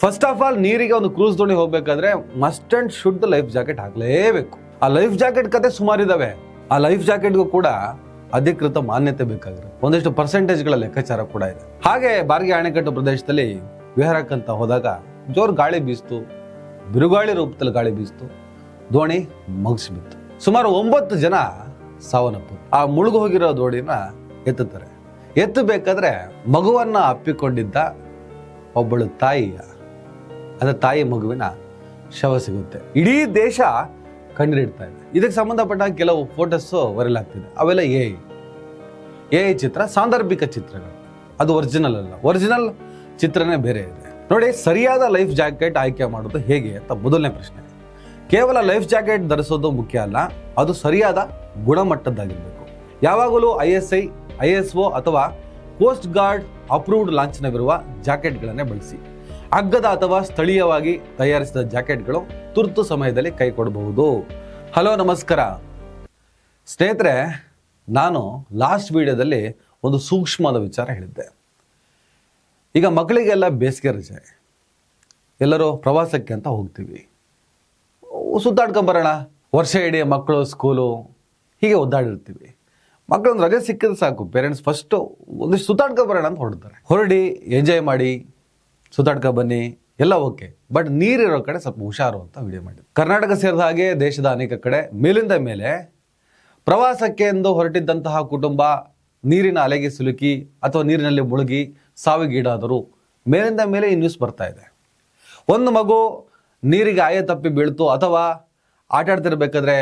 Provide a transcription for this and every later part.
First of all ನೀರಿಗೆ ಒಂದು cruise ದೋಣಿ ಹೋಗ್ಬೇಕಾದ್ರೆ must and should life jacket ಹಾಕ್ಲೇಬೇಕು. ಆ ಲೈಫ್ ಜಾಕೆಟ್ ಕತೆ ಸುಮಾರಿದಾವೆ. ಆ ಲೈಫ್ ಜಾಕೆಟ್ಗೂ ಕೂಡ ಅಧಿಕೃತ ಮಾನ್ಯತೆ ಬೇಕಾಗಿರುತ್ತೆ. ಒಂದಿಷ್ಟು ಪರ್ಸೆಂಟೇಜ್ಗಳ ಲೆಕ್ಕಾಚಾರ ಕೂಡ ಇದೆ. ಹಾಗೆ ಬಾರ್ಗೆ ಅಣೆಕಟ್ಟು ಪ್ರದೇಶದಲ್ಲಿ ವಿಹಾರಕ್ಕಂತ ಹೋದಾಗ ಜೋರ್ ಗಾಳಿ ಬೀಸ್ತು, ಬಿರುಗಾಳಿ ರೂಪದಲ್ಲಿ ಗಾಳಿ ಬೀಸ್ತು, ದೋಣಿ ಮಗ್ಸಿಬಿತ್ತು. ಸುಮಾರು 9 ಜನ ಸಾವನ್ನಪ್ಪರು. ಆ ಮುಳುಗು ಹೋಗಿರೋ ದೋಣಿನ ಎತ್ತುತ್ತಾರೆ. ಎತ್ತಬೇಕಾದ್ರೆ ಮಗುವನ್ನ ಅಪ್ಪಿಕೊಂಡಿದ್ದ ಒಬ್ಬಳು ತಾಯಿ ಮಗುವಿನ ಶವ ಸಿಗುತ್ತೆ. ಇಡೀ ದೇಶ ಕಂಡಿಡ್ತಾ ಇದೆ. ಇದಕ್ಕೆ ಸಂಬಂಧಪಟ್ಟ ಕೆಲವು ಫೋಟೋಸ್ ವೈರಲ್ ಆಗ್ತಿದೆ. ಅವೆಲ್ಲ ಎ ಚಿತ್ರ, ಸಾಂದರ್ಭಿಕ ಚಿತ್ರಗಳು. ಅದು ಒರಿಜಿನಲ್ ಅಲ್ಲ. ಒರಿಜಿನಲ್ ಚಿತ್ರನೇ ಬೇರೆ ಇದೆ. ನೋಡಿ, ಸರಿಯಾದ ಲೈಫ್ ಜಾಕೆಟ್ ಆಯ್ಕೆ ಮಾಡೋದು ಹೇಗೆ ಅಂತ ಮೊದಲನೇ ಪ್ರಶ್ನೆ. ಕೇವಲ ಲೈಫ್ ಜಾಕೆಟ್ ಧರಿಸೋದು ಮುಖ್ಯ ಅಲ್ಲ, ಅದು ಸರಿಯಾದ ಗುಣಮಟ್ಟದ್ದಾಗಿರಬೇಕು. ಯಾವಾಗಲೂ ISI, ISO ಅಥವಾ ಕೋಸ್ಟ್ ಗಾರ್ಡ್ ಅಪ್ರೂವ್ಡ್ ಲಾಂಛನವಿರುವ ಜಾಕೆಟ್ಗಳನ್ನೇ ಬಳಸಿ. ಅಗ್ಗದ ಅಥವಾ ಸ್ಥಳೀಯವಾಗಿ ತಯಾರಿಸಿದ ಜಾಕೆಟ್ಗಳು ತುರ್ತು ಸಮಯದಲ್ಲಿ ಕೈ ಕೊಡಬಹುದು. ಹಲೋ, ನಮಸ್ಕಾರ ಸ್ನೇಹಿತರೆ. ನಾನು ಲಾಸ್ಟ್ ವಿಡಿಯೋದಲ್ಲಿ ಒಂದು ಸೂಕ್ಷ್ಮವಾದ ವಿಚಾರ ಹೇಳಿದ್ದೆ. ಈಗ ಮಕ್ಕಳಿಗೆಲ್ಲ ಬೇಸಿಗೆ ರಜೆ, ಎಲ್ಲರೂ ಪ್ರವಾಸಕ್ಕೆ ಅಂತ ಹೋಗ್ತೀವಿ, ಸುತ್ತಾಡ್ಕೊಂಬರೋಣ. ವರ್ಷ ಇಡೀ ಮಕ್ಕಳು ಸ್ಕೂಲು ಹೀಗೆ ಒದ್ದಾಡಿರ್ತೀವಿ. ಮಕ್ಕಳೊಂದು ರಜೆ ಸಿಕ್ಕಿದ್ರೆ ಸಾಕು, ಪೇರೆಂಟ್ಸ್ ಫಸ್ಟು ಒಂದಿಷ್ಟು ಸುತ್ತಾಡ್ಕೊಂಬರೋಣ ಅಂತ ಹೊರಡಿ ಎಂಜಾಯ್ ಮಾಡಿ ಸುತ್ತಾಡ್ಕೊ ಬನ್ನಿ, ಎಲ್ಲ ಓಕೆ. ಬಟ್ ನೀರಿರೋ ಕಡೆ ಸ್ವಲ್ಪ ಹುಷಾರು ಅಂತ ವಿಡಿಯೋ ಮಾಡಿದ್ವಿ. ಕರ್ನಾಟಕ ಸೇರಿದ ಹಾಗೆ ದೇಶದ ಅನೇಕ ಕಡೆ ಮೇಲಿಂದ ಮೇಲೆ ಪ್ರವಾಸಕ್ಕೆ ಎಂದು ಹೊರಟಿದ್ದಂತಹ ಕುಟುಂಬ ನೀರಿನ ಅಲೆಗೆ ಸಿಲುಕಿ ಅಥವಾ ನೀರಿನಲ್ಲಿ ಮುಳುಗಿ ಸಾವಿಗೀಡಾದರು. ಮೇಲಿಂದ ಮೇಲೆ ಈ ನ್ಯೂಸ್ ಬರ್ತಾ ಇದೆ. ಒಂದು ಮಗು ನೀರಿಗೆ ಆಯ ತಪ್ಪಿ ಬೀಳ್ತು, ಅಥವಾ ಆಟ ಆಡ್ತಿರ್ಬೇಕಾದ್ರೆ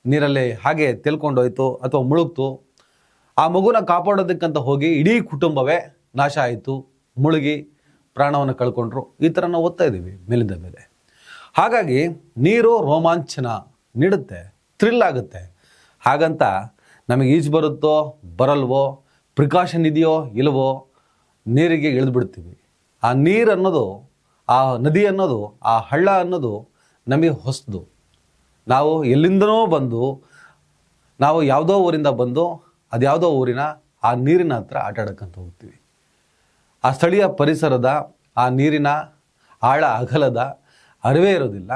ನೀರಲ್ಲಿ ಹಾಗೆ ತೇಲ್ಕೊಂಡೋಯ್ತು ಅಥವಾ ಮುಳುಗ್ತು. ಆ ಮಗುನ ಕಾಪಾಡೋದಕ್ಕಂತ ಹೋಗಿ ಇಡೀ ಕುಟುಂಬವೇ ನಾಶ ಆಯಿತು, ಮುಳುಗಿ ಪ್ರಾಣವನ್ನು ಕಳ್ಕೊಂಡ್ರು. ಈ ಥರ ನಾವು ಓದ್ತಾ ಇದ್ದೀವಿ ಮೇಲಿಂದ ಮೇಲೆ. ಹಾಗಾಗಿ ನೀರು ರೋಮಾಂಚನ ನೀಡುತ್ತೆ, ಥ್ರಿಲ್ ಆಗುತ್ತೆ. ಹಾಗಂತ ನಮಗೆ ಈಜು ಬರುತ್ತೋ ಬರಲ್ವೋ, ಪ್ರಿಕಾಷನ್ ಇದೆಯೋ ಇಲ್ವೋ, ನೀರಿಗೆ ಇಳಿದು ಬಿಡ್ತೀವಿ. ಆ ನೀರು ಅನ್ನೋದು, ಆ ನದಿ ಅನ್ನೋದು, ಆ ಹಳ್ಳ ಅನ್ನೋದು ನಮಗೆ ಹೊಸದು. ನಾವು ಎಲ್ಲಿಂದನೋ ಬಂದು, ನಾವು ಯಾವುದೋ ಊರಿಂದ ಬಂದು ಅದ್ಯಾವುದೋ ಊರಿನ ಆ ನೀರಿನ ಹತ್ರ ಆಟ ಆಡಕ್ಕಂತ ಹೋಗ್ತೀವಿ. ಆ ಸ್ಥಳೀಯ ಪರಿಸರದ, ಆ ನೀರಿನ ಆಳ ಅಗಲದ ಅರಿವೇ ಇರೋದಿಲ್ಲ.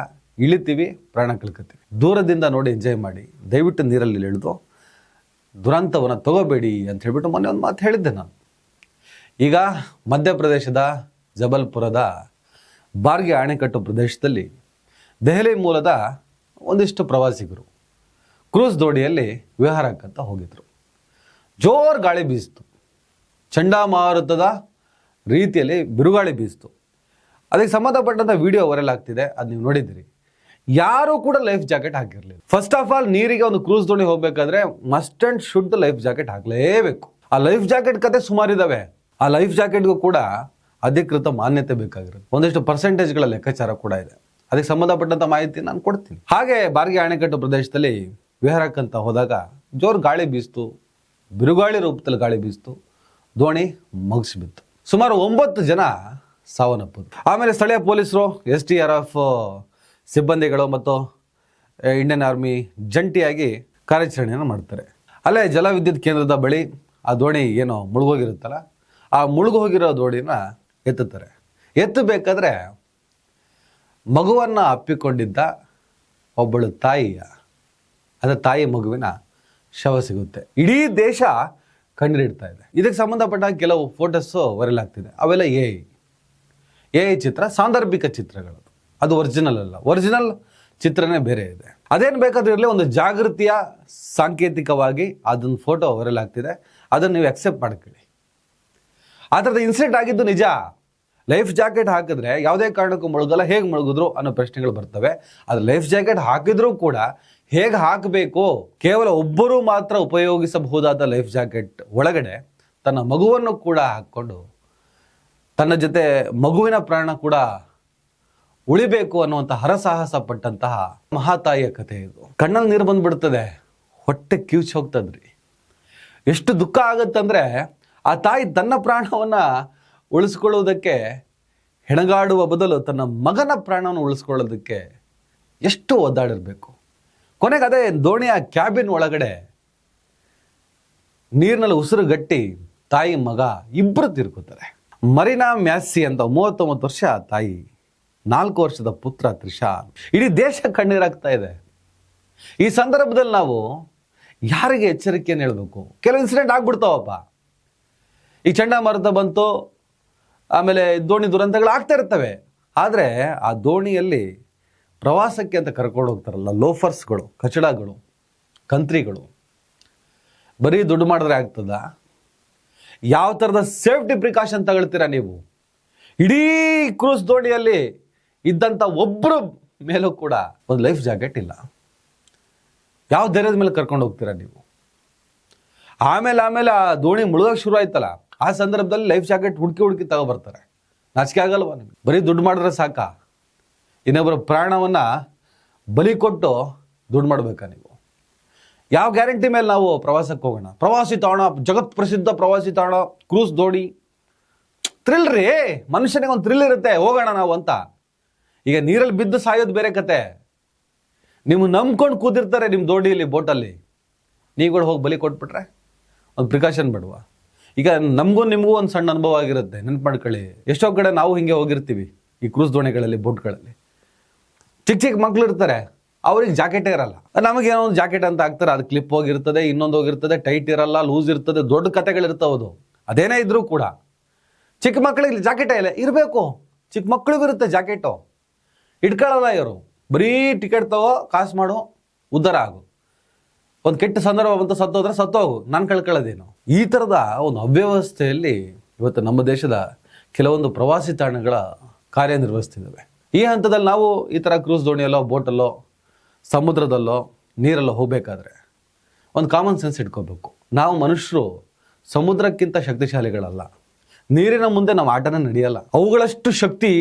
ಇಳಿತೀವಿ, ಪ್ರಾಣ ಕಳ್ಕೊತೀವಿ. ದೂರದಿಂದ ನೋಡಿ ಎಂಜಾಯ್ ಮಾಡಿ, ದಯವಿಟ್ಟು ನೀರಲ್ಲಿ ಇಳಿದು ದುರಂತವನ್ನು ತಗೋಬೇಡಿ ಅಂತ ಹೇಳ್ಬಿಟ್ಟು ಮೊನ್ನೆ ಒಂದು ಮಾತು ಹೇಳಿದ್ದೆ ನಾನು. ಈಗ ಮಧ್ಯಪ್ರದೇಶದ ಜಬಲ್ಪುರದ ಬಾರ್ಗೆ ಅಣೆಕಟ್ಟು ಪ್ರದೇಶದಲ್ಲಿ ದೆಹಲಿ ಮೂಲದ ಒಂದಿಷ್ಟು ಪ್ರವಾಸಿಗರು ಕ್ರೂಸ್ ದೋಣಿಯಲ್ಲಿ ವಿಹಾರಕ್ಕಂತ ಹೋಗಿದ್ರು. ಜೋರ್ ಗಾಳಿ ಬೀಸ್ತು, ಚಂಡಮಾರುತದ ರೀತಿಯಲ್ಲಿ ಬಿರುಗಾಳಿ ಬೀಸ್ತು. ಅದಕ್ಕೆ ಸಂಬಂಧಪಟ್ಟಂಥ ವಿಡಿಯೋ ವೈರಲ್ ಆಗ್ತಿದೆ, ಅದು ನೀವು ನೋಡಿದ್ದೀರಿ. ಯಾರೂ ಕೂಡ ಲೈಫ್ ಜಾಕೆಟ್ ಹಾಕಿರಲಿಲ್ಲ. ಫಸ್ಟ್ ಆಫ್ ಆಲ್ ನೀರಿಗೆ ಒಂದು ಕ್ರೂಸ್ ದೋಣಿ ಹೋಗ್ಬೇಕಾದ್ರೆ must and should life jacket ಹಾಕಲೇಬೇಕು. ಆ ಲೈಫ್ ಜಾಕೆಟ್ ಕತೆ ಸುಮಾರಿದಾವೆ. ಆ ಲೈಫ್ ಜಾಕೆಟ್ಗೂ ಕೂಡ ಅಧಿಕೃತ ಮಾನ್ಯತೆ ಬೇಕಾಗಿರುತ್ತೆ. ಒಂದಿಷ್ಟು ಪರ್ಸೆಂಟೇಜ್ಗಳ ಲೆಕ್ಕಾಚಾರ ಕೂಡ ಇದೆ. ಅದಕ್ಕೆ ಸಂಬಂಧಪಟ್ಟಂಥ ಮಾಹಿತಿ ನಾನು ಕೊಡ್ತೀನಿ. ಹಾಗೆ ಬಾರ್ಗೆ ಅಣೆಕಟ್ಟು ಪ್ರದೇಶದಲ್ಲಿ ವಿಹಾರಕ್ಕಂತ ಹೋದಾಗ ಜೋರ್ ಗಾಳಿ ಬೀಸ್ತು, ಬಿರುಗಾಳಿ ರೂಪದಲ್ಲಿ ಗಾಳಿ ಬೀಸ್ತು, ದೋಣಿ ಮಗ್ಸಿಬಿತ್ತು. ಸುಮಾರು 9 ಜನ ಸಾವನ್ನಪ್ಪರು. ಆಮೇಲೆ ಸ್ಥಳೀಯ ಪೊಲೀಸರು, SDRF ಸಿಬ್ಬಂದಿಗಳು ಮತ್ತು ಇಂಡಿಯನ್ ಆರ್ಮಿ ಜಂಟಿಯಾಗಿ ಕಾರ್ಯಾಚರಣೆಯನ್ನು ಮಾಡ್ತಾರೆ. ಅಲ್ಲೇ ಜಲವಿದ್ಯುತ್ ಕೇಂದ್ರದ ಬಳಿ ಆ ದೋಣಿ ಏನೋ ಮುಳುಗೋಗಿರುತ್ತಲ್ಲ, ಆ ಮುಳುಗು ಹೋಗಿರೋ ದೋಣಿನ ಎತ್ತುತ್ತಾರೆ. ಎತ್ತಬೇಕಾದ್ರೆ ಮಗುವನ್ನು ಅಪ್ಪಿಕೊಂಡಿದ್ದ ಒಬ್ಬಳು ತಾಯಿ ಮಗುವಿನ ಶವ ಸಿಗುತ್ತೆ. ಇಡೀ ದೇಶ ಕಂಡಿಡ್ತಾ ಇದೆ. ಇದಕ್ಕೆ ಸಂಬಂಧಪಟ್ಟ ಕೆಲವು ಫೋಟೋಸ್ ವೈರಲ್ ಆಗ್ತಿದೆ. ಅವೆಲ್ಲ ಎ ಚಿತ್ರ, ಸಾಂದರ್ಭಿಕ ಚಿತ್ರಗಳು. ಅದು ಒರಿಜಿನಲ್ ಅಲ್ಲ. ಒರಿಜಿನಲ್ ಚಿತ್ರನೇ ಬೇರೆ ಇದೆ. ಅದೇನು ಬೇಕಾದ್ರೂ ಇರಲಿ, ಒಂದು ಜಾಗೃತಿಯ ಸಾಂಕೇತಿಕವಾಗಿ ಅದೊಂದು ಫೋಟೋ ವೈರಲ್ ಆಗ್ತಿದೆ. ಅದನ್ನು ನೀವು ಅಕ್ಸೆಪ್ಟ್ ಮಾಡ್ಕೊಳ್ಳಿ. ಆ ಥರದ ಇನ್ಸಿಡೆಂಟ್ ಆಗಿದ್ದು ನಿಜ. ಲೈಫ್ ಜಾಕೆಟ್ ಹಾಕಿದ್ರೆ ಯಾವುದೇ ಕಾರಣಕ್ಕೂ ಮುಳುಗಲ್ಲ, ಹೇಗೆ ಮುಳುಗಿದ್ರು ಅನ್ನೋ ಪ್ರಶ್ನೆಗಳು ಬರ್ತವೆ. ಅದು ಲೈಫ್ ಜಾಕೆಟ್ ಹಾಕಿದ್ರೂ ಕೂಡ ಹೇಗೆ ಹಾಕಬೇಕು, ಕೇವಲ ಒಬ್ಬರು ಮಾತ್ರ ಉಪಯೋಗಿಸಬಹುದಾದ ಲೈಫ್ ಜಾಕೆಟ್ ಒಳಗಡೆ ತನ್ನ ಮಗುವನ್ನು ಕೂಡ ಹಾಕ್ಕೊಂಡು ತನ್ನ ಜೊತೆ ಮಗುವಿನ ಪ್ರಾಣ ಕೂಡ ಉಳಿಬೇಕು ಅನ್ನುವಂಥ ಹರಸಾಹಸ ಪಟ್ಟಂತಹ ಮಹಾತಾಯಿಯ ಕಥೆ ಇದು. ಕಣ್ಣಲ್ಲಿ ನೀರು ಬಂದ್ಬಿಡ್ತದೆ, ಹೊಟ್ಟೆ ಕಿವುಚಿ ಹೋಗ್ತದ್ರಿ. ಎಷ್ಟು ದುಃಖ ಆಗುತ್ತಂದ್ರೆ, ಆ ತಾಯಿ ತನ್ನ ಪ್ರಾಣವನ್ನು ಉಳಿಸ್ಕೊಳ್ಳೋದಕ್ಕೆ ಹೆಣಗಾಡುವ ಬದಲು ತನ್ನ ಮಗನ ಪ್ರಾಣವನ್ನು ಉಳಿಸ್ಕೊಳ್ಳೋದಕ್ಕೆ ಎಷ್ಟು ಒದ್ದಾಡಿರಬೇಕು. ಕೊನೆಗೆ ಅದೇ ದೋಣಿಯ ಕ್ಯಾಬಿನ್ ಒಳಗಡೆ ನೀರಿನಲ್ಲಿ ಉಸಿರುಗಟ್ಟಿ ತಾಯಿ ಮಗ ಇಬ್ಬರು ತೀರ್ಕೋತಾರೆ. ಮರೀನಾ ಮ್ಯಾಸಿ ಅಂತ 39 ವರ್ಷ ತಾಯಿ, 4 ವರ್ಷದ ಪುತ್ರ ತ್ರಿಷಾ. ಇಡೀ ದೇಶ ಕಣ್ಣೀರಾಗ್ತಾ ಇದೆ. ಈ ಸಂದರ್ಭದಲ್ಲಿ ನಾವು ಯಾರಿಗೆ ಎಚ್ಚರಿಕೆಯನ್ನು ಹೇಳಬೇಕು? ಕೆಲವು ಇನ್ಸಿಡೆಂಟ್ ಆಗ್ಬಿಡ್ತಾವಪ್ಪ. ಈ ಚಂಡಮಾರುತ ಬಂತು, ಆಮೇಲೆ ದೋಣಿ ದುರಂತಗಳು ಆಗ್ತಾ ಇರ್ತವೆ. ಆದರೆ ಆ ದೋಣಿಯಲ್ಲಿ ಪ್ರವಾಸಕ್ಕೆ ಅಂತ ಕರ್ಕೊಂಡು ಹೋಗ್ತಾರಲ್ಲ ಲೋಫರ್ಸ್ಗಳು, ಕಚಡಗಳು, ಕಂತ್ರಿಗಳು, ಬರೀ ದುಡ್ಡು ಮಾಡಿದ್ರೆ ಆಗ್ತದ? ಯಾವ ಥರದ ಸೇಫ್ಟಿ ಪ್ರಿಕಾಷನ್ ತಗೊಳ್ತೀರಾ ನೀವು? ಇಡೀ ಕ್ರೂಸ್ ದೋಣಿಯಲ್ಲಿ ಇದ್ದಂಥ ಒಬ್ಬರು ಮೇಲೂ ಕೂಡ ಒಂದು ಲೈಫ್ ಜಾಕೆಟ್ ಇಲ್ಲ. ಯಾವ ಧೈರ್ಯದ ಮೇಲೆ ಕರ್ಕೊಂಡು ಹೋಗ್ತೀರಾ ನೀವು? ಆಮೇಲೆ ಆ ದೋಣಿ ಮುಳುಗಕ್ಕೆ ಶುರು ಆಯ್ತಲ್ಲ, ಆ ಸಂದರ್ಭದಲ್ಲಿ ಲೈಫ್ ಜಾಕೆಟ್ ಹುಡುಕಿ ತಗೊಬರ್ತಾರೆ. ನಾಚಿಕೆ ಆಗಲ್ವಾ ನಿಮಗೆ? ಬರೀ ದುಡ್ಡು ಮಾಡಿದ್ರೆ ಸಾಕ? ಇನ್ನೊಬ್ಬರ ಪ್ರಾಣವನ್ನು ಬಲಿ ಕೊಟ್ಟು ದುಡ್ಡು ಮಾಡಬೇಕಾ ನೀವು? ಯಾವ ಗ್ಯಾರಂಟಿ ಮೇಲೆ ನಾವು ಪ್ರವಾಸಕ್ಕೆ ಹೋಗೋಣ? ಪ್ರವಾಸಿ ತಾಣ, ಜಗತ್ ಪ್ರಸಿದ್ಧ ಪ್ರವಾಸಿ ತಾಣ, ಕ್ರೂಸ್ ದೋಣಿ, ಥ್ರಿಲ್ ರೀ. ಮನುಷ್ಯನಿಗೆ ಒಂದು ಥ್ರಿಲ್ ಇರುತ್ತೆ, ಹೋಗೋಣ ನಾವು ಅಂತ. ಈಗ ನೀರಲ್ಲಿ ಬಿದ್ದು ಸಾಯೋದು ಬೇರೆ ಕತೆ. ನೀವು ನಂಬ್ಕೊಂಡು ಕೂತಿರ್ತಾರೆ ನಿಮ್ಮ ದೋಣಿಯಲ್ಲಿ, ಬೋಟಲ್ಲಿ. ನೀವುಗಳು ಹೋಗಿ ಬಲಿ ಕೊಟ್ಬಿಟ್ರೆ ಒಂದು ಪ್ರಿಕಾಷನ್ ಬೇಡವಾ? ಈಗ ನಮಗೂ ನಿಮಗೂ ಒಂದು ಸಣ್ಣ ಅನುಭವ ಆಗಿರುತ್ತೆ, ನೆನ್ಪು ಮಾಡ್ಕೊಳ್ಳಿ. ಎಷ್ಟೋ ಕಡೆ ನಾವು ಹಿಂಗೆ ಹೋಗಿರ್ತೀವಿ ಈ ಕ್ರೂಸ್ ದೋಣಿಗಳಲ್ಲಿ, ಬೋಟ್ಗಳಲ್ಲಿ. ಚಿಕ್ಕ ಮಕ್ಳು ಇರ್ತಾರೆ, ಅವ್ರಿಗೆ ಜಾಕೆಟೇ ಇರಲ್ಲ. ನಮಗೇನೋ ಒಂದು ಜಾಕೆಟ್ ಅಂತ ಹಾಕ್ತಾರೆ, ಅದು ಕ್ಲಿಪ್ ಹೋಗಿರ್ತದೆ, ಇನ್ನೊಂದು ಹೋಗಿರ್ತದೆ, ಟೈಟ್ ಇರಲ್ಲ, ಲೂಸ್ ಇರ್ತದೆ, ದೊಡ್ಡ ಕತೆಗಳಿರ್ತಾವದು. ಅದೇನೇ ಇದ್ರೂ ಕೂಡ ಚಿಕ್ಕ ಮಕ್ಕಳಿಗೆ ಜಾಕೆಟೇ ಇಲ್ಲ ಇರಬೇಕು. ಚಿಕ್ಕ ಮಕ್ಕಳಿಗೂ ಇರುತ್ತೆ ಜಾಕೆಟು, ಇಟ್ಕೊಳ್ಳಲ್ಲ ಇವರು. ಬರೀ ಟಿಕೆಟ್ ತಗೋ, ಕಾಸು ಮಾಡು, ಉದ್ಧಾರ ಆಗು. ಒಂದು ಕೆಟ್ಟ ಸಂದರ್ಭ ಬಂತು, ಸತ್ತೋದ್ರೆ ಸತ್ತೋಗು, ನಾನು ಕಳ್ಕೊಳ್ಳೋದೇನು? ಈ ಥರದ ಒಂದು ಅವ್ಯವಸ್ಥೆಯಲ್ಲಿ ಇವತ್ತು ನಮ್ಮ ದೇಶದ ಕೆಲವೊಂದು ಪ್ರವಾಸಿ ತಾಣಗಳ ಕಾರ್ಯನಿರ್ವಹಿಸ್ತಿದ್ದಾವೆ. ಈ ಹಂತದಲ್ಲಿ ನಾವು ಈ ಥರ ಕ್ರೂಸ್ ದೋಣಿಯಲ್ಲೋ, ಬೋಟಲ್ಲೋ, ಸಮುದ್ರದಲ್ಲೋ, ನೀರಲ್ಲೋ ಹೋಗಬೇಕಾದ್ರೆ ಒಂದು ಕಾಮನ್ ಸೆನ್ಸ್ ಇಟ್ಕೋಬೇಕು. ನಾವು ಮನುಷ್ಯರು ಸಮುದ್ರಕ್ಕಿಂತ ಶಕ್ತಿಶಾಲಿಗಳಲ್ಲ. ನೀರಿನ ಮುಂದೆ ನಮ್ಮ ಆಟನೇ ನಡೆಯಲ್ಲ. ಅವುಗಳಷ್ಟು ಶಕ್ತಿ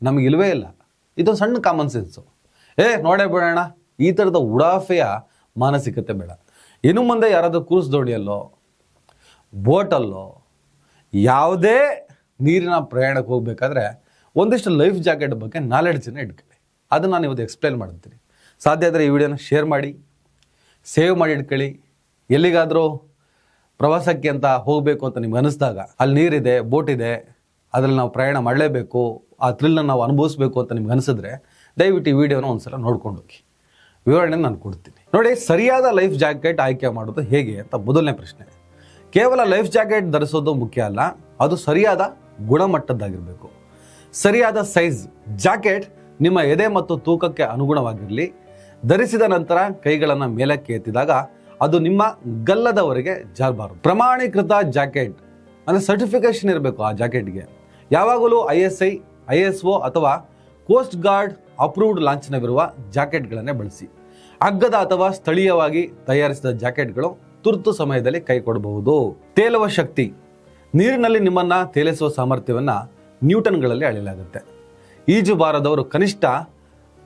ನಮಗಿಲ್ವೇ ಇಲ್ಲ. ಇದೊಂದು ಸಣ್ಣ ಕಾಮನ್ ಸೆನ್ಸು. ನೋಡೇ ಬಿಡೋಣ, ಈ ಥರದ ಉಡಾಫೆಯ ಮಾನಸಿಕತೆ ಬೇಡ. ಇನ್ನು ಮುಂದೆ ಯಾರಾದರೂ ಕ್ರೂಸ್ ದೋಣಿಯಲ್ಲೋ, ಬೋಟಲ್ಲೋ, ಯಾವುದೇ ನೀರಿನ ಪ್ರಯಾಣಕ್ಕೆ ಹೋಗಬೇಕಾದ್ರೆ ಒಂದಿಷ್ಟು ಲೈಫ್ ಜಾಕೆಟ್ ಬಗ್ಗೆ ನಾಲೆಡ್ಜನ್ನು ಇಟ್ಕೊಳ್ಳಿ. ಅದನ್ನು ನಾನು ಇವತ್ತು ಎಕ್ಸ್ಪ್ಲೇನ್ ಮಾಡ್ತೀನಿ. ಸಾಧ್ಯ ಆದರೆ ಈ ವಿಡಿಯೋನ ಶೇರ್ ಮಾಡಿ, ಸೇವ್ ಮಾಡಿ ಇಟ್ಕೊಳ್ಳಿ. ಎಲ್ಲಿಗಾದರೂ ಪ್ರವಾಸಕ್ಕೆ ಅಂತ ಹೋಗಬೇಕು ಅಂತ ನಿಮ್ಗೆ ಅನ್ನಿಸ್ದಾಗ, ಅಲ್ಲಿ ನೀರಿದೆ, ಬೋಟ್ ಇದೆ, ಅದರಲ್ಲಿ ನಾವು ಪ್ರಯಾಣ ಮಾಡಲೇಬೇಕು, ಆ ಥ್ರಿಲ್ನ ನಾವು ಅನುಭವಿಸ್ಬೇಕು ಅಂತ ನಿಮ್ಗೆ ಅನಿಸಿದ್ರೆ ದಯವಿಟ್ಟು ಈ ವಿಡಿಯೋನ ಒಂದ್ಸಲ ನೋಡ್ಕೊಂಡು ಹೋಗಿ. ವಿವರಣೆ ನಾನು ಕೊಡ್ತೀನಿ ನೋಡಿ. ಸರಿಯಾದ ಲೈಫ್ ಜಾಕೆಟ್ ಆಯ್ಕೆ ಮಾಡೋದು ಹೇಗೆ ಅಂತ ಮೊದಲನೇ ಪ್ರಶ್ನೆ. ಕೇವಲ ಲೈಫ್ ಜಾಕೆಟ್ ಧರಿಸೋದು ಮುಖ್ಯ ಅಲ್ಲ, ಅದು ಸರಿಯಾದ ಗುಣಮಟ್ಟದ್ದಾಗಿರಬೇಕು. ಸರಿಯಾದ ಸೈಜ್ ಜಾಕೆಟ್ ನಿಮ್ಮ ಎದೆ ಮತ್ತು ತೂಕಕ್ಕೆ ಅನುಗುಣವಾಗಿರಲಿ. ಧರಿಸಿದ ನಂತರ ಕೈಗಳನ್ನು ಮೇಲಕ್ಕೆ ಎತ್ತಿದಾಗ ಅದು ನಿಮ್ಮ ಗಲ್ಲದವರೆಗೆ ಜಾರಬಾರದು. ಪ್ರಮಾಣೀಕೃತ ಜಾಕೆಟ್ ಅಂದರೆ ಸರ್ಟಿಫಿಕೇಶನ್ ಇರಬೇಕು ಆ ಜಾಕೆಟ್ಗೆ. ಯಾವಾಗಲೂ ISI, ISO ಅಥವಾ ಕೋಸ್ಟ್ ಗಾರ್ಡ್ ಅಪ್ರೂವ್ಡ್ ಲಾಂಛನವಿರುವ ಜಾಕೆಟ್ಗಳನ್ನೇ ಬಳಸಿ. ಅಗ್ಗದ ಅಥವಾ ಸ್ಥಳೀಯವಾಗಿ ತಯಾರಿಸಿದ ಜಾಕೆಟ್ಗಳು ತುರ್ತು ಸಮಯದಲ್ಲಿ ಕೈ ಕೊಡಬಹುದು. ತೇಲುವ ಶಕ್ತಿ. ನೀರಿನಲ್ಲಿ ನಿಮ್ಮನ್ನು ತೇಲಿಸುವ ಸಾಮರ್ಥ್ಯವನ್ನು ನ್ಯೂಟನ್ಗಳಲ್ಲಿ ಅಳೆಯಲಾಗುತ್ತೆ. ಈಜು ಬಾರದವರು ಕನಿಷ್ಠ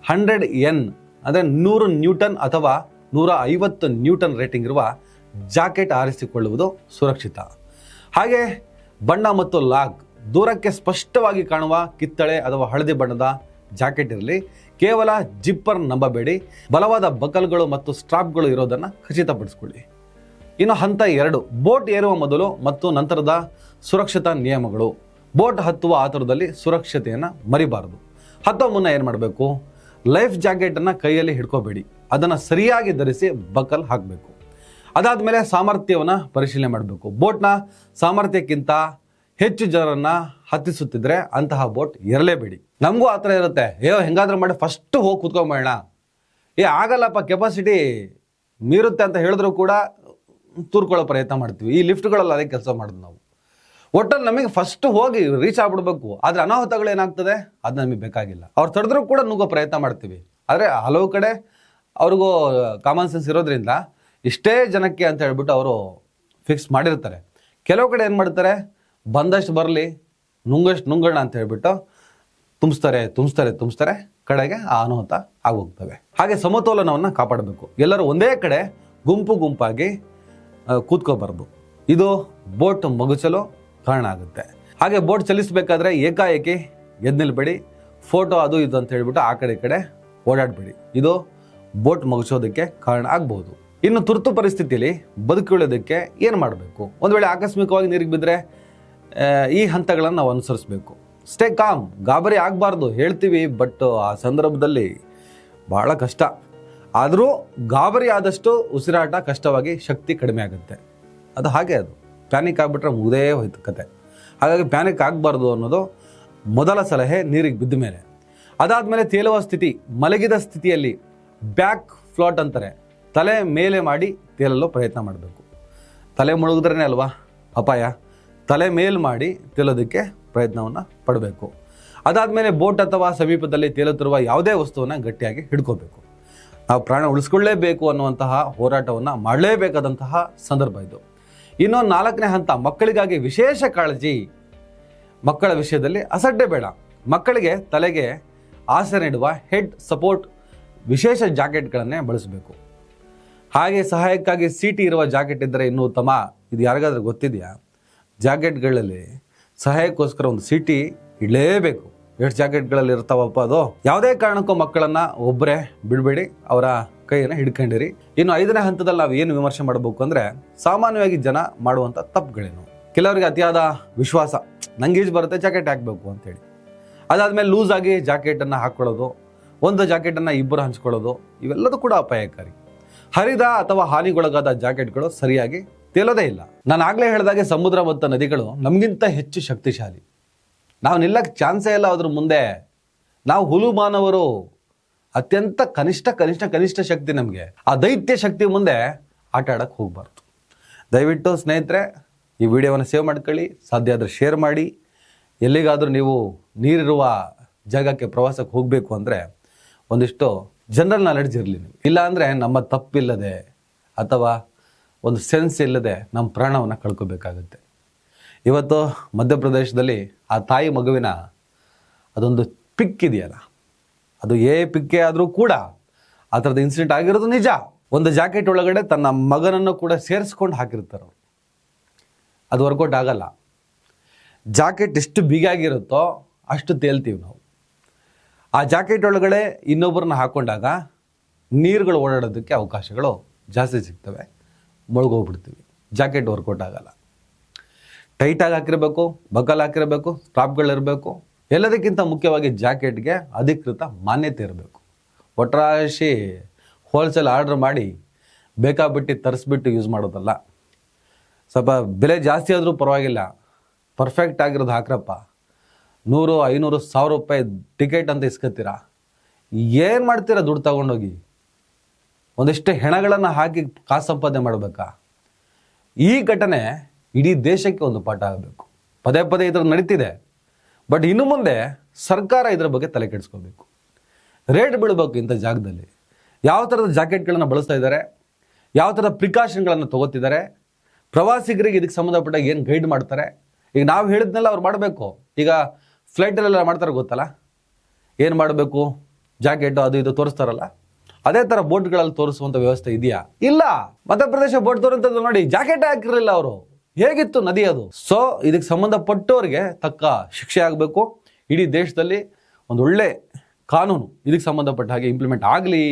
100N ಅಂದರೆ 100 ನ್ಯೂಟನ್ ಅಥವಾ 150 ನ್ಯೂಟನ್ ರೇಟಿಂಗ್ ಇರುವ ಜಾಕೆಟ್ ಆರಿಸಿಕೊಳ್ಳುವುದು ಸುರಕ್ಷಿತ. ಹಾಗೆ ಬಣ್ಣ ಮತ್ತು ಲಾಕ್. ದೂರಕ್ಕೆ ಸ್ಪಷ್ಟವಾಗಿ ಕಾಣುವ ಕಿತ್ತಳೆ ಅಥವಾ ಹಳದಿ ಬಣ್ಣದ ಜಾಕೆಟ್ ಇರಲಿ. ಕೇವಲ ಜಿಪ್ಪರ್ ನಂಬಬೇಡಿ. ಬಲವಾದ ಬಕಲ್ಗಳು ಮತ್ತು ಸ್ಟ್ರಾಪ್ಗಳು ಇರೋದನ್ನು ಖಚಿತಪಡಿಸ್ಕೊಳ್ಳಿ. ಇನ್ನು ಹಂತ 2, ಬೋಟ್ ಏರುವ ಮೊದಲು ಮತ್ತು ನಂತರದ ಸುರಕ್ಷತಾ ನಿಯಮಗಳು. ಬೋಟ್ ಹತ್ತುವ ಆತುರದಲ್ಲಿ ಸುರಕ್ಷತೆಯನ್ನು ಮರಿಬಾರದು. ಹತ್ತೋ ಮುನ್ನ ಏನು ಮಾಡಬೇಕು? ಲೈಫ್ ಜಾಕೆಟನ್ನು ಕೈಯಲ್ಲಿ ಹಿಡ್ಕೋಬೇಡಿ, ಅದನ್ನು ಸರಿಯಾಗಿ ಧರಿಸಿ ಬಕಲ್ ಹಾಕಬೇಕು. ಅದಾದಮೇಲೆ ಸಾಮರ್ಥ್ಯವನ್ನು ಪರಿಶೀಲನೆ ಮಾಡಬೇಕು. ಬೋಟ್ನ ಸಾಮರ್ಥ್ಯಕ್ಕಿಂತ ಹೆಚ್ಚು ಜನರನ್ನು ಹತ್ತಿಸುತ್ತಿದ್ರೆ ಅಂತಹ ಬೋಟ್ ಇರಲೇಬೇಡಿ. ನಮಗೂ ಆ ಥರ ಇರುತ್ತೆ, ಹೆಂಗಾದ್ರೂ ಮಾಡಿ ಫಸ್ಟ್ ಹೋಗಿ ಕೂತ್ಕೊಂಬೋಣ, ಆಗಲ್ಲಪ್ಪ ಕೆಪಾಸಿಟಿ ಮೀರುತ್ತೆ ಅಂತ ಹೇಳಿದ್ರು ಕೂಡ ತೂರ್ಕೊಳ್ಳೋ ಪ್ರಯತ್ನ ಮಾಡ್ತೀವಿ. ಈ ಲಿಫ್ಟ್ಗಳಲ್ಲಿ ಅದೇ ಕೆಲಸ ಮಾಡೋದು ನಾವು. ಒಟ್ಟಲ್ಲಿ ನಮಗೆ ಫಸ್ಟ್ ಹೋಗಿ ರೀಚ್ ಆಗ್ಬಿಡ್ಬೇಕು. ಆದರೆ ಅನಾಹುತಗಳು ಏನಾಗ್ತದೆ ಅದು ನಮಗೆ ಬೇಕಾಗಿಲ್ಲ. ಅವ್ರು ತಡೆದ್ರೂ ಕೂಡ ನುಗ್ಗೋ ಪ್ರಯತ್ನ ಮಾಡ್ತೀವಿ. ಆದರೆ ಹಲವು ಕಡೆ ಅವ್ರಿಗೂ ಕಾಮನ್ ಸೆನ್ಸ್ ಇರೋದ್ರಿಂದ ಇಷ್ಟೇ ಜನಕ್ಕೆ ಅಂತ ಹೇಳ್ಬಿಟ್ಟು ಅವರು ಫಿಕ್ಸ್ ಮಾಡಿರ್ತಾರೆ. ಕೆಲವು ಕಡೆ ಏನು ಮಾಡ್ತಾರೆ, ಬಂದಷ್ಟು ಬರಲಿ, ನುಂಗಷ್ಟು ನುಂಗೋಣ ಅಂತ ಹೇಳ್ಬಿಟ್ಟು ತುಂಬಿಸ್ತಾರೆ ಕಡೆಗೆ ಆ ಅನಾಹುತ ಆಗೋಗ್ತವೆ. ಹಾಗೆ ಸಮತೋಲನವನ್ನು ಕಾಪಾಡಬೇಕು. ಎಲ್ಲರೂ ಒಂದೇ ಕಡೆ ಗುಂಪಾಗಿ ಕೂತ್ಕೋಬಾರ್ದು. ಇದು ಬೋಟ್ ಮಗುಚಲು ಕಾರಣ ಆಗುತ್ತೆ. ಹಾಗೆ ಬೋಟ್ ಚಲಿಸಬೇಕಾದ್ರೆ ಏಕಾಏಕಿ ಎದ್ದು ನಿಲ್ಬೇಡಿ. ಫೋಟೋ ಅದು ಇದು ಅಂತ ಹೇಳ್ಬಿಟ್ಟು ಆ ಕಡೆ ಈ ಕಡೆ ಓಡಾಡಬೇಡಿ. ಇದು ಬೋಟ್ ಮಗುಚೋದಕ್ಕೆ ಕಾರಣ ಆಗ್ಬಹುದು. ಇನ್ನು ತುರ್ತು ಪರಿಸ್ಥಿತಿಯಲ್ಲಿ ಬದುಕುಳಿಯೋದಕ್ಕೆ ಏನು ಮಾಡಬೇಕು? ಒಂದು ವೇಳೆ ಆಕಸ್ಮಿಕವಾಗಿ ನೀರಿಗೆ ಬಿದ್ದರೆ ಈ ಹಂತಗಳನ್ನು ನಾವು ಅನುಸರಿಸಬೇಕು. ಸ್ಟೇ ಕಾಮ್, ಗಾಬರಿ ಆಗಬಾರ್ದು, ಹೇಳ್ತೀವಿ, ಬಟ್ ಆ ಸಂದರ್ಭದಲ್ಲಿ ಭಾಳ ಕಷ್ಟ. ಆದರೂ ಗಾಬರಿ ಆದಷ್ಟು ಉಸಿರಾಟ ಕಷ್ಟವಾಗಿ ಶಕ್ತಿ ಕಡಿಮೆ ಆಗುತ್ತೆ. ಅದು ಹಾಗೆ, ಅದು ಪ್ಯಾನಿಕ್ ಆಗಿಬಿಟ್ರೆ ಮುಗ್ದೇ ಹೋಯ್ತು ಕತೆ. ಹಾಗಾಗಿ ಪ್ಯಾನಿಕ್ ಆಗಬಾರ್ದು ಅನ್ನೋದು ಮೊದಲ ಸಲಹೆ ನೀರಿಗೆ ಬಿದ್ದ ಮೇಲೆ. ಅದಾದಮೇಲೆ ತೇಲುವ ಸ್ಥಿತಿ, ಮಲಗಿದ ಸ್ಥಿತಿಯಲ್ಲಿ ಬ್ಯಾಕ್ ಫ್ಲಾಟ್ ಅಂತಾರೆ, ತಲೆ ಮೇಲೆ ಮಾಡಿ ತೇಲಲು ಪ್ರಯತ್ನ ಮಾಡಬೇಕು. ತಲೆ ಮುಳುಗಿದ್ರೇ ಅಲ್ವಾ ಅಪಾಯ, ತಲೆ ಮೇಲ್ ಮಾಡಿ ತೇಲೋದಕ್ಕೆ ಪ್ರಯತ್ನವನ್ನು ಪಡಬೇಕು. ಅದಾದಮೇಲೆ ಬೋಟ್ ಅಥವಾ ಸಮೀಪದಲ್ಲಿ ತೇಲುತ್ತಿರುವ ಯಾವುದೇ ವಸ್ತುವನ್ನು ಗಟ್ಟಿಯಾಗಿ ಹಿಡ್ಕೋಬೇಕು. ನಾವು ಪ್ರಾಣ ಉಳಿಸ್ಕೊಳ್ಳೇಬೇಕು ಅನ್ನುವಂತಹ ಹೋರಾಟವನ್ನು ಮಾಡಲೇಬೇಕಾದಂತಹ ಸಂದರ್ಭ ಇದು. ಇನ್ನು 4ನೇ ಹಂತ, ಮಕ್ಕಳಿಗಾಗಿ ವಿಶೇಷ ಕಾಳಜಿ. ಮಕ್ಕಳ ವಿಷಯದಲ್ಲಿ ಅಸಡ್ಡೆ ಬೇಡ. ಮಕ್ಕಳಿಗೆ ತಲೆಗೆ ಆಸರೆ ನೀಡುವ ಹೆಡ್ ಸಪೋರ್ಟ್ ವಿಶೇಷ ಜಾಕೆಟ್ಗಳನ್ನೇ ಬಳಸಬೇಕು. ಹಾಗೆ ಸಹಾಯಕ್ಕಾಗಿ ಸೀಟಿ ಇರುವ ಜಾಕೆಟ್ ಇದ್ದರೆ ಇನ್ನೂ ಉತ್ತಮ. ಇದು ಯಾರಿಗಾದ್ರೂ ಗೊತ್ತಿದೆಯಾ? ಜಾಕೆಟ್ಗಳಲ್ಲಿ ಸಹಾಯಕ್ಕೋಸ್ಕರ ಒಂದು ಸೀಟಿ ಇಡಲೇಬೇಕು. ಎಷ್ಟು ಜಾಕೆಟ್ಗಳಲ್ಲಿ ಇರ್ತಾವಪ್ಪ ಅದು. ಯಾವುದೇ ಕಾರಣಕ್ಕೂ ಮಕ್ಕಳನ್ನು ಒಬ್ಬರೇ ಬಿಡಬೇಡಿ, ಅವರ ಕೈಯನ್ನು ಹಿಡ್ಕೊಂಡಿರಿ. ಇನ್ನು 5ನೇ ಹಂತದಲ್ಲಿ ನಾವು ಏನು ವಿಮರ್ಶೆ ಮಾಡಬೇಕು ಅಂದರೆ, ಸಾಮಾನ್ಯವಾಗಿ ಜನ ಮಾಡುವಂಥ ತಪ್ಪುಗಳೇನು. ಕೆಲವರಿಗೆ ಅತಿಯಾದ ವಿಶ್ವಾಸ, ನಂಗೆ ಈಜು ಬರುತ್ತೆ ಜಾಕೆಟ್ ಹಾಕಬೇಕು ಅಂತೇಳಿ. ಅದಾದಮೇಲೆ ಲೂಸ್ ಆಗಿ ಜಾಕೆಟನ್ನು ಹಾಕ್ಕೊಳ್ಳೋದು, ಒಂದು ಜಾಕೆಟನ್ನು ಇಬ್ಬರು ಹಂಚ್ಕೊಳ್ಳೋದು, ಇವೆಲ್ಲದೂ ಕೂಡ ಅಪಾಯಕಾರಿ. ಹರಿದ ಅಥವಾ ಹಾನಿಗೊಳಗಾದ ಜಾಕೆಟ್ಗಳು ಸರಿಯಾಗಿ ತೇಲೋದೇ ಇಲ್ಲ. ನಾನು ಆಗಲೇ ಹೇಳಿದಾಗೆ ಸಮುದ್ರ ಮತ್ತು ನದಿಗಳು ನಮಗಿಂತ ಹೆಚ್ಚು ಶಕ್ತಿಶಾಲಿ. ನಾವು ನಿಲ್ಲಕ್ಕೆ ಚಾನ್ಸೇ ಇಲ್ಲ ಅದ್ರ ಮುಂದೆ. ನಾವು ಹುಲು ಮಾನವರು, ಅತ್ಯಂತ ಕನಿಷ್ಠ ಶಕ್ತಿ ನಮಗೆ. ಆ ದೈತ್ಯ ಶಕ್ತಿ ಮುಂದೆ ಆಟ ಆಡಕ್ಕೆ ಹೋಗಬಾರ್ದು. ದಯವಿಟ್ಟು ಸ್ನೇಹಿತರೆ, ಈ ವಿಡಿಯೋವನ್ನು ಸೇವ್ ಮಾಡ್ಕೊಳ್ಳಿ, ಸಾಧ್ಯ ಆದರೆ ಶೇರ್ ಮಾಡಿ. ಎಲ್ಲಿಗಾದರೂ ನೀವು ನೀರಿರುವ ಜಾಗಕ್ಕೆ ಪ್ರವಾಸಕ್ಕೆ ಹೋಗಬೇಕು ಅಂದರೆ ಒಂದಿಷ್ಟು ಜನರಲ್ ನಾಲೆಡ್ಜ್ ಇರಲಿ. ಇಲ್ಲ ಅಂದರೆ ನಮ್ಮ ತಪ್ಪಿಲ್ಲದೆ ಅಥವಾ ಒಂದು ಸೆನ್ಸ್ ಇಲ್ಲದೆ ನಮ್ಮ ಪ್ರಾಣವನ್ನು ಕಳ್ಕೋಬೇಕಾಗುತ್ತೆ. ಇವತ್ತು ಮಧ್ಯಪ್ರದೇಶದಲ್ಲಿ ಆ ತಾಯಿ ಮಗುವಿನ ಅದೊಂದು ಪಿಕ್ ಇದೆಯಲ್ಲ, ಅದು ಪಿಕ್ಕೇ ಆದರೂ ಕೂಡ ಆ ಥರದ ಇನ್ಸಿಡೆಂಟ್ ಆಗಿರೋದು ನಿಜ. ಒಂದು ಜಾಕೆಟ್ ಒಳಗಡೆ ತನ್ನ ಮಗನನ್ನು ಕೂಡ ಸೇರಿಸ್ಕೊಂಡು ಹಾಕಿರ್ತಾರೆ ಅವರು. ಅದು ವರ್ಕೌಟ್ ಆಗಲ್ಲ. ಜಾಕೆಟ್ ಎಷ್ಟು ಬಿಗಿಯಾಗಿರುತ್ತೋ ಅಷ್ಟು ತೇಲ್ತೀವಿ ನಾವು. ಆ ಜಾಕೆಟ್ ಒಳಗಡೆ ಇನ್ನೊಬ್ಬರನ್ನ ಹಾಕ್ಕೊಂಡಾಗ ನೀರುಗಳು ಓಡಾಡೋದಕ್ಕೆ ಅವಕಾಶಗಳು ಜಾಸ್ತಿ ಸಿಗ್ತವೆ, ಮುಳುಗೋಗ್ಬಿಡ್ತೀವಿ. ಜಾಕೆಟ್ ವರ್ಕೌಟ್ ಆಗಲ್ಲ. ಟೈಟಾಗಿ ಹಾಕಿರಬೇಕು, ಬಕಲ್ ಹಾಕಿರಬೇಕು, ಸ್ಟಾಪ್ಗಳಿರಬೇಕು. ಎಲ್ಲದಕ್ಕಿಂತ ಮುಖ್ಯವಾಗಿ ಜಾಕೆಟ್ಗೆ ಅಧಿಕೃತ ಮಾನ್ಯತೆ ಇರಬೇಕು. ಒಟ್ರಾಶಿ ಹೋಲ್ಸೇಲ್ ಆರ್ಡ್ರ್ ಮಾಡಿ ಬೇಕಾಬಿಟ್ಟು ತರಿಸ್ಬಿಟ್ಟು ಯೂಸ್ ಮಾಡೋದಲ್ಲ. ಸ್ವಲ್ಪ ಬೆಲೆ ಜಾಸ್ತಿ ಆದರೂ ಪರವಾಗಿಲ್ಲ, ಪರ್ಫೆಕ್ಟ್ ಆಗಿರೋದು ಹಾಕ್ರಪ್ಪ. 100, 500, 1000 ರೂಪಾಯಿ ಟಿಕೆಟ್ ಅಂತ ಇಸ್ಕೊತೀರಾ. ಏನು ಮಾಡ್ತೀರಾ ದುಡ್ಡು ತಗೊಂಡೋಗಿ? ಒಂದಿಷ್ಟು ಹೆಣಗಳನ್ನು ಹಾಕಿ ಕಾಸು ಸಂಪಾದನೆ ಮಾಡಬೇಕಾ? ಈ ಘಟನೆ ಇಡೀ ದೇಶಕ್ಕೆ ಒಂದು ಪಾಠ ಆಗಬೇಕು. ಪದೇ ಪದೇ ಇದ್ರ ನಡೀತಿದೆ. ಬಟ್ ಇನ್ನು ಮುಂದೆ ಸರ್ಕಾರ ಇದರ ಬಗ್ಗೆ ತಲೆ ಕೆಡಿಸ್ಕೋಬೇಕು. ರೇಟ್ ಬೀಳಬೇಕು ಇಂಥ ಜಾಗದಲ್ಲಿ. ಯಾವ ಥರದ ಜಾಕೆಟ್ಗಳನ್ನು ಬಳಸ್ತಾ ಇದ್ದಾರೆ, ಯಾವ ಥರದ ಪ್ರಿಕಾಷನ್ಗಳನ್ನು ತೊಗೋತಿದ್ದಾರೆ, ಪ್ರವಾಸಿಗರಿಗೆ ಇದಕ್ಕೆ ಸಂಬಂಧಪಟ್ಟಾಗ ಏನು ಗೈಡ್ ಮಾಡ್ತಾರೆ. ಈಗ ನಾವು ಹೇಳಿದ್ನೆಲ್ಲ ಅವ್ರು ಮಾಡಬೇಕು. ಈಗ ಫ್ಲೈಟಲ್ಲೆಲ್ಲ ಮಾಡ್ತಾರೆ ಗೊತ್ತಲ್ಲ, ಏನು ಮಾಡಬೇಕು, ಜಾಕೆಟು ಅದು ಇದು ತೋರಿಸ್ತಾರಲ್ಲ, ಅದೇ ಥರ ಬೋಟ್ಗಳಲ್ಲಿ ತೋರಿಸುವಂಥ ವ್ಯವಸ್ಥೆ ಇದೆಯಾ? ಇಲ್ಲ. ಮಧ್ಯಪ್ರದೇಶ ಬೋಟ್ ತೋರಿಸಂಥದ್ದು ನೋಡಿ, ಜಾಕೆಟ್ ಹಾಕಿರಲಿಲ್ಲ ಅವರು. ಹೇಗಿತ್ತು ನದಿ ಅದು? ಸೊ ಇದಕ್ಕೆ ಸಂಬಂಧಪಟ್ಟವರಿಗೆ ತಕ್ಕ ಶಿಕ್ಷೆ ಆಗಬೇಕು. ಇಡೀ ದೇಶದಲ್ಲಿ ಒಂದು ಒಳ್ಳೆ ಕಾನೂನು ಇದಕ್ಕೆ ಸಂಬಂಧಪಟ್ಟ ಹಾಗೆ ಇಂಪ್ಲಿಮೆಂಟ್ ಆಗಲಿ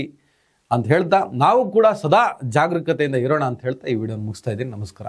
ಅಂತ ಹೇಳ್ತಾ, ನಾವು ಕೂಡ ಸದಾ ಜಾಗರೂಕತೆಯಿಂದ ಇರೋಣ ಅಂತ ಹೇಳ್ತಾ ಈ ವಿಡಿಯೋ ಮುಗಿಸ್ತಾ ಇದ್ದೀನಿ. ನಮಸ್ಕಾರ.